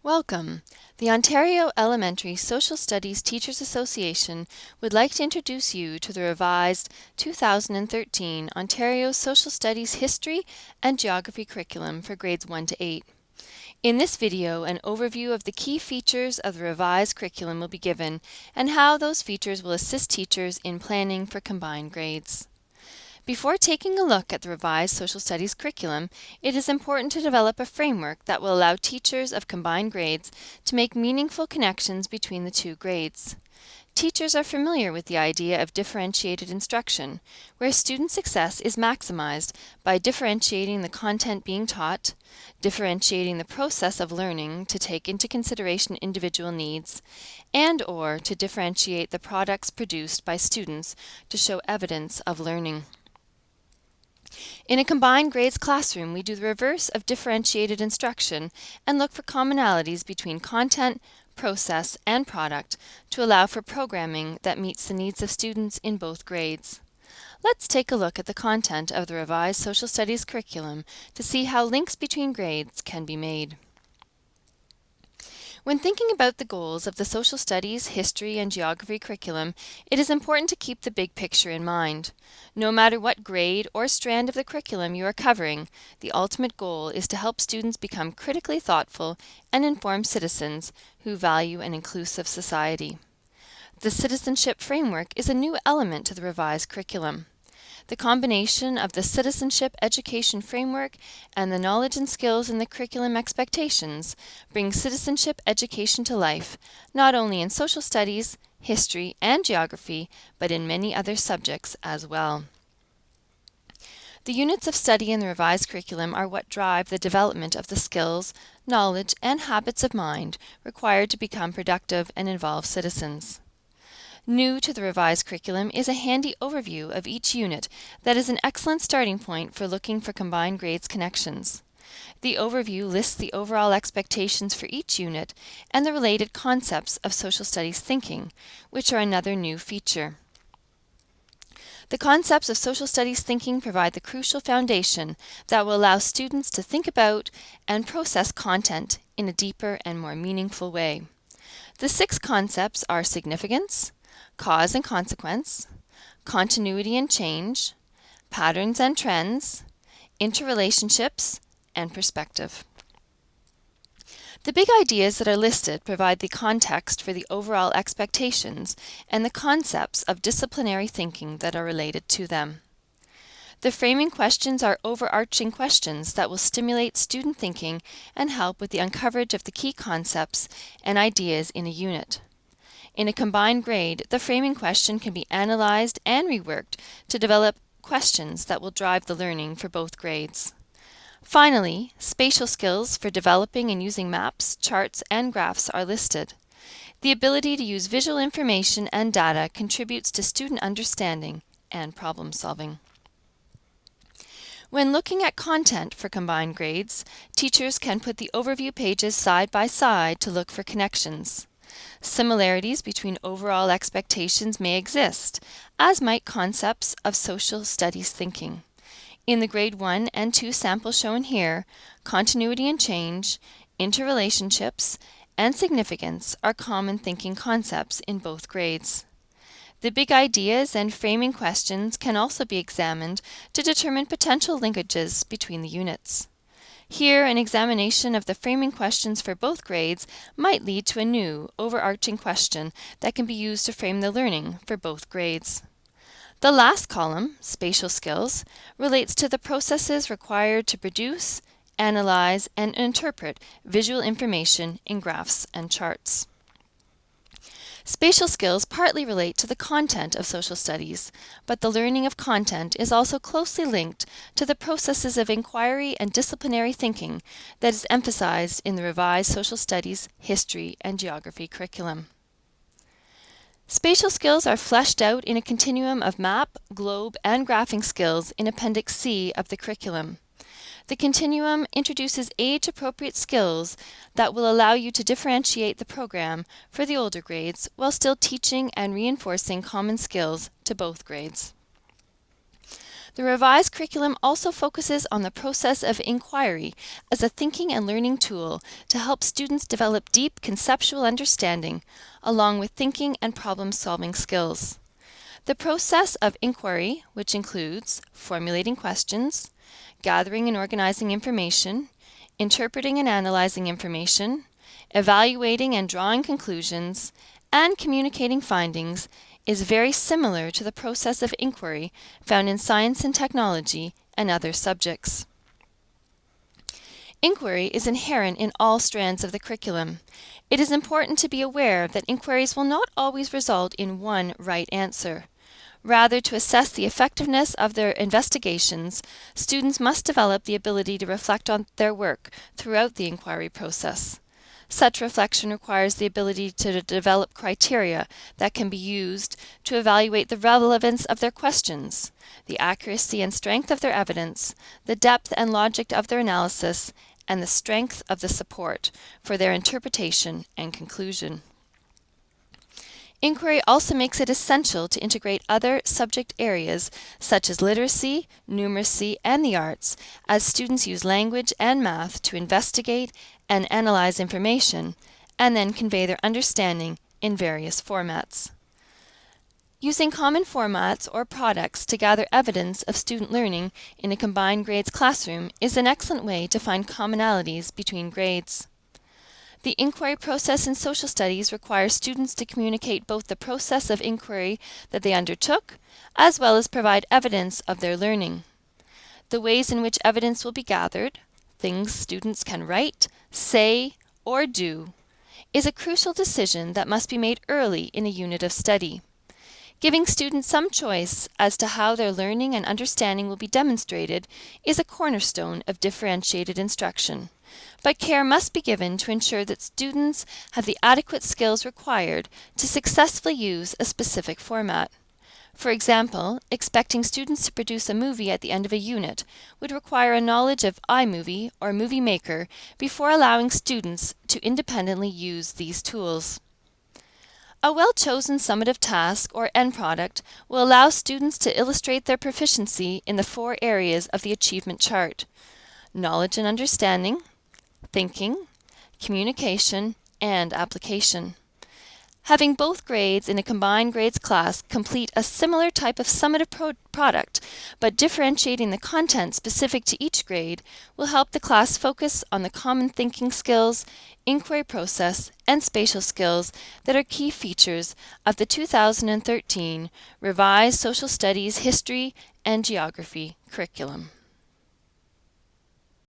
Welcome. The Ontario Elementary Social Studies Teachers Association would like to introduce you to the revised 2013 Ontario Social Studies History and Geography curriculum for grades 1 to 8. In this video, an overview of the key features of the revised curriculum will be given and how those features will assist teachers in planning for combined grades. Before taking a look at the revised social studies curriculum, it is important to develop a framework that will allow teachers of combined grades to make meaningful connections between the two grades. Teachers are familiar with the idea of differentiated instruction, where student success is maximized by differentiating the content being taught, differentiating the process of learning to take into consideration individual needs, and/or to differentiate the products produced by students to show evidence of learning. In a combined grades classroom, we do the reverse of differentiated instruction and look for commonalities between content, process, and product to allow for programming that meets the needs of students in both grades. Let's take a look at the content of the revised social studies curriculum to see how links between grades can be made. When thinking about the goals of the social studies, history, and geography curriculum, it is important to keep the big picture in mind. No matter what grade or strand of the curriculum you are covering, the ultimate goal is to help students become critically thoughtful and informed citizens who value an inclusive society. The citizenship framework is a new element to the revised curriculum. The combination of the citizenship education framework and the knowledge and skills in the curriculum expectations brings citizenship education to life, not only in social studies, history, and geography, but in many other subjects as well. The units of study in the revised curriculum are what drive the development of the skills, knowledge, and habits of mind required to become productive and involved citizens. New to the revised curriculum is a handy overview of each unit that is an excellent starting point for looking for combined grades connections. The overview lists the overall expectations for each unit and the related concepts of social studies thinking, which are another new feature. The concepts of social studies thinking provide the crucial foundation that will allow students to think about and process content in a deeper and more meaningful way. The 6 concepts are significance, cause and consequence, continuity and change, patterns and trends, interrelationships, and perspective. The big ideas that are listed provide the context for the overall expectations and the concepts of disciplinary thinking that are related to them. The framing questions are overarching questions that will stimulate student thinking and help with the uncoverage of the key concepts and ideas in a unit. In a combined grade, the framing question can be analyzed and reworked to develop questions that will drive the learning for both grades. Finally, spatial skills for developing and using maps, charts, and graphs are listed. The ability to use visual information and data contributes to student understanding and problem solving. When looking at content for combined grades, teachers can put the overview pages side by side to look for connections. Similarities between overall expectations may exist, as might concepts of social studies thinking. In the grade 1 and 2 samples shown here, continuity and change, interrelationships, and significance are common thinking concepts in both grades. The big ideas and framing questions can also be examined to determine potential linkages between the units. Here, an examination of the framing questions for both grades might lead to a new, overarching question that can be used to frame the learning for both grades. The last column, spatial skills, relates to the processes required to produce, analyze, and interpret visual information in graphs and charts. Spatial skills partly relate to the content of social studies, but the learning of content is also closely linked to the processes of inquiry and disciplinary thinking that is emphasized in the revised social studies, history, and geography curriculum. Spatial skills are fleshed out in a continuum of map, globe, and graphing skills in Appendix C of the curriculum. The continuum introduces age-appropriate skills that will allow you to differentiate the program for the older grades while still teaching and reinforcing common skills to both grades. The revised curriculum also focuses on the process of inquiry as a thinking and learning tool to help students develop deep conceptual understanding, along with thinking and problem-solving skills. The process of inquiry, which includes formulating questions, gathering and organizing information, interpreting and analyzing information, evaluating and drawing conclusions, and communicating findings, is very similar to the process of inquiry found in science and technology and other subjects. Inquiry is inherent in all strands of the curriculum. It is important to be aware that inquiries will not always result in one right answer. Rather, to assess the effectiveness of their investigations, students must develop the ability to reflect on their work throughout the inquiry process. Such reflection requires the ability to develop criteria that can be used to evaluate the relevance of their questions, the accuracy and strength of their evidence, the depth and logic of their analysis, and the strength of the support for their interpretation and conclusion. Inquiry also makes it essential to integrate other subject areas such as literacy, numeracy, and the arts, as students use language and math to investigate and analyze information, and then convey their understanding in various formats. Using common formats or products to gather evidence of student learning in a combined grades classroom is an excellent way to find commonalities between grades. The inquiry process in social studies requires students to communicate both the process of inquiry that they undertook, as well as provide evidence of their learning. The ways in which evidence will be gathered, things students can write, say, or do, is a crucial decision that must be made early in a unit of study. Giving students some choice as to how their learning and understanding will be demonstrated is a cornerstone of differentiated instruction. But care must be given to ensure that students have the adequate skills required to successfully use a specific format. For example, expecting students to produce a movie at the end of a unit would require a knowledge of iMovie or Movie Maker before allowing students to independently use these tools. A well-chosen summative task or end product will allow students to illustrate their proficiency in the 4 areas of the achievement chart: knowledge and understanding, thinking, communication, and application. Having both grades in a combined grades class complete a similar type of summative product, but differentiating the content specific to each grade, will help the class focus on the common thinking skills, inquiry process, and spatial skills that are key features of the 2013 Revised Social Studies History and Geography curriculum.